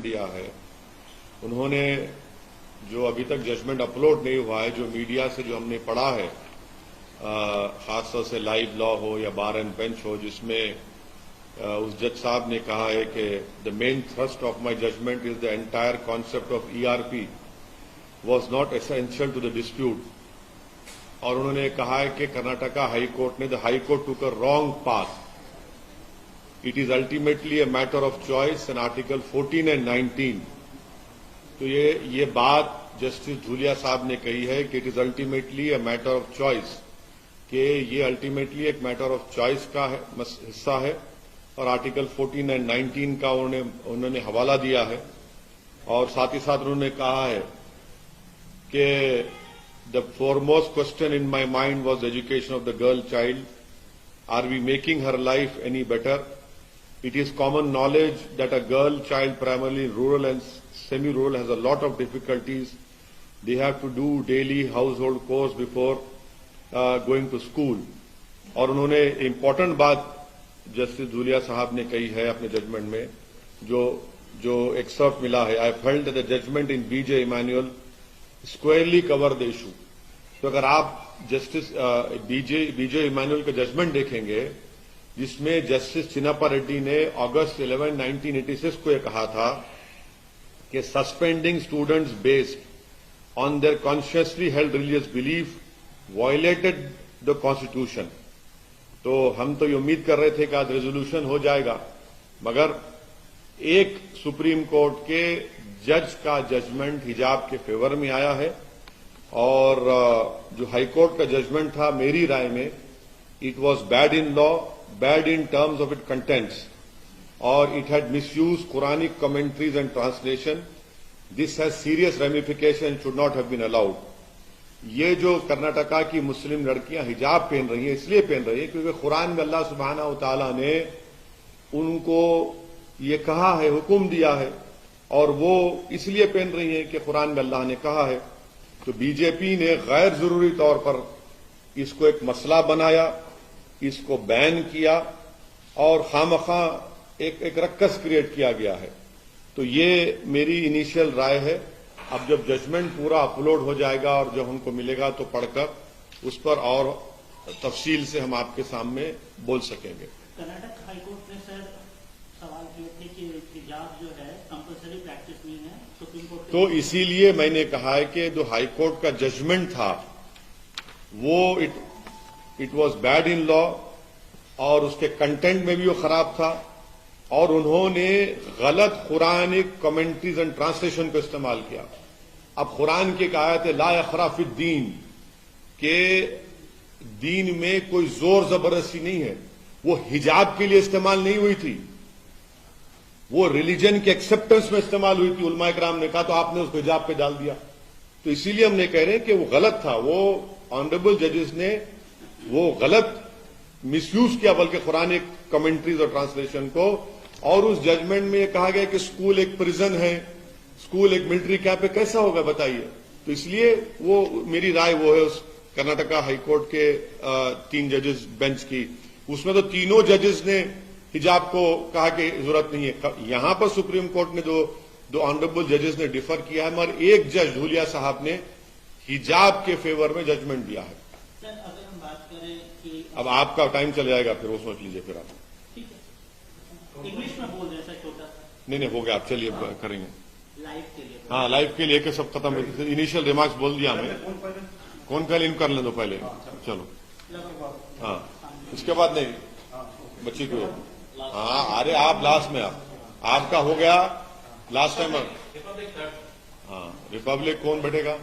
دیا ہے. انہوں نے جو ابھی تک ججمنٹ اپلوڈ نہیں ہوا ہے، جو میڈیا سے جو ہم نے پڑھا ہے، خاص طور سے لائیو لا ہو یا بار اینڈ بینچ ہو، جس میں اس جج صاحب نے کہا ہے کہ the main thrust of my judgment is the entire concept of ERP was not essential to the dispute. اور انہوں نے کہا ہے کہ کرناٹکا ہائی کورٹ نے دا ہائی کورٹ ٹوک a wrong path. It is ultimately a matter of choice and article 14 and 19. تو یہ بات جسٹس دھولیا صاحب نے کہی ہے کہ it is ultimately a matter of choice, کہ یہ الٹیمیٹلی ایک میٹر آف چوائس کا حصہ ہے. اور آرٹیکل 14 اینڈ 19 کا انہوں نے حوالہ دیا ہے. اور ساتھ ہی ساتھ انہوں نے کہا ہے کہ the foremost question in my mind was the education of the girl child. Are we making her life any better? It is common knowledge that a girl child, primarily rural and semi-rural, has a lot of difficulties. They have to do daily household chores before going to school. اور انہوں نے important بات justice Dhulia صاحب نے کہی ہے اپنے judgment میں، جو ایکسرپٹ ملا ہے. I felt that the judgment in B.J. Emanuel squarely cover the issue. تو اگر آپ جسٹس بی جے ایمینول کا ججمنٹ دیکھیں گے، جس میں جسٹس چنپا ریڈی نے اگست 11, 1986 کو یہ کہا تھا کہ suspending students based on their consciously held religious belief violated the constitution. تو ہم تو یہ امید کر رہے تھے کہ آج ریزولوشن ہو جائے گا، مگر ایک سپریم کورٹ کے جج کا ججمنٹ حجاب کے فیور میں آیا ہے. اور جو ہائی کورٹ کا ججمنٹ تھا، میری رائے میں it was bad in law, bad in terms of it contents, اور it had misuse Quranic commentaries and translation. This has serious ramification, should not have been allowed. یہ جو کرناٹکا کی مسلم لڑکیاں حجاب پہن رہی ہیں، اس لیے پہن رہی ہیں کیونکہ قرآن میں اللہ سبحانہ و تعالیٰ نے ان کو یہ کہا ہے، حکم دیا ہے، اور وہ اس لیے پہن رہی ہیں کہ قرآن میں اللہ نے کہا ہے. تو بی جے پی نے غیر ضروری طور پر اس کو ایک مسئلہ بنایا، اس کو بین کیا، اور خواہ ایک رکس کریٹ کیا گیا ہے. تو یہ میری انیشیل رائے ہے. اب جب ججمنٹ پورا اپلوڈ ہو جائے گا اور جب ہم کو ملے گا تو پڑھ کر اس پر اور تفصیل سے ہم آپ کے سامنے بول سکیں گے. کرناٹک ہائی کورٹ نے سر سوال کیے تھے کہ حجاب جو ہے کمپلسری پریکٹس نہیں ہے سپریم کورٹ، تو اسی لیے میں نے کہا ہے کہ جو ہائی کورٹ کا ججمنٹ تھا وہ اٹ واز بیڈ ان لا، اور اس کے کنٹینٹ میں بھی وہ خراب تھا، اور انہوں نے غلط قرآنک کمنٹریز اینڈ ٹرانسلیشن کو استعمال کیا. اب قرآن کی ایک آیت ہے لا اکراہ فی الدین، کہ دین میں کوئی زور زبردستی نہیں ہے. وہ حجاب کے لیے استعمال نہیں ہوئی تھی، وہ ریلیجن کے ایکسپٹنس میں استعمال ہوئی تھی. علماء کرام نے کہا تو آپ نے اس کو حجاب پہ ڈال دیا. تو اسی لیے ہم نے کہہ رہے ہیں کہ وہ غلط تھا. وہ آنریبل ججز نے وہ غلط مس یوز کیا بلکہ قرآن کمنٹریز اور ٹرانسلیشن کو. اور اس ججمنٹ میں یہ کہا گیا کہ اسکول ایک پرزن ہے، اسکول ایک ملٹری کیمپ ہے، کیسا ہوگا بتائیے. تو اس لیے وہ میری رائے وہ ہے اس کرناٹکا ہائی کورٹ کے 3 ججز بینچ کی. اس میں تو تینوں ججز نے حجاب کو کہا کہ ضرورت نہیں ہے. یہاں پر سپریم کورٹ نے دو آنریبل ججز نے ڈیفر کیا ہے، مگر ایک جج دھولیا صاحب نے حجاب کے فیور میں ججمنٹ دیا ہے. سر اگر ہم بات کریں کہ اب آپ کا ٹائم چلے جائے گا، پھر وہ سوچ لیجیے. پھر آپ انگلش میں بول رہے ہیں سر چھوٹا سا. نہیں ہو گیا، آپ چلیے کریں گے. لائف کے لیے ہاں لائف کے لیے کہ سب ختم. انیشیل ریمارکس بول دیا ہمیں. کون پہلے ان کر لیں دو پہلے. چلو ہاں، اس کے بعد نہیں بچی کو. ہاں ارے آپ لاسٹ میں آپ کا ہو گیا لاسٹ ٹائم. ہاں ریپبلک کون بیٹھے گا؟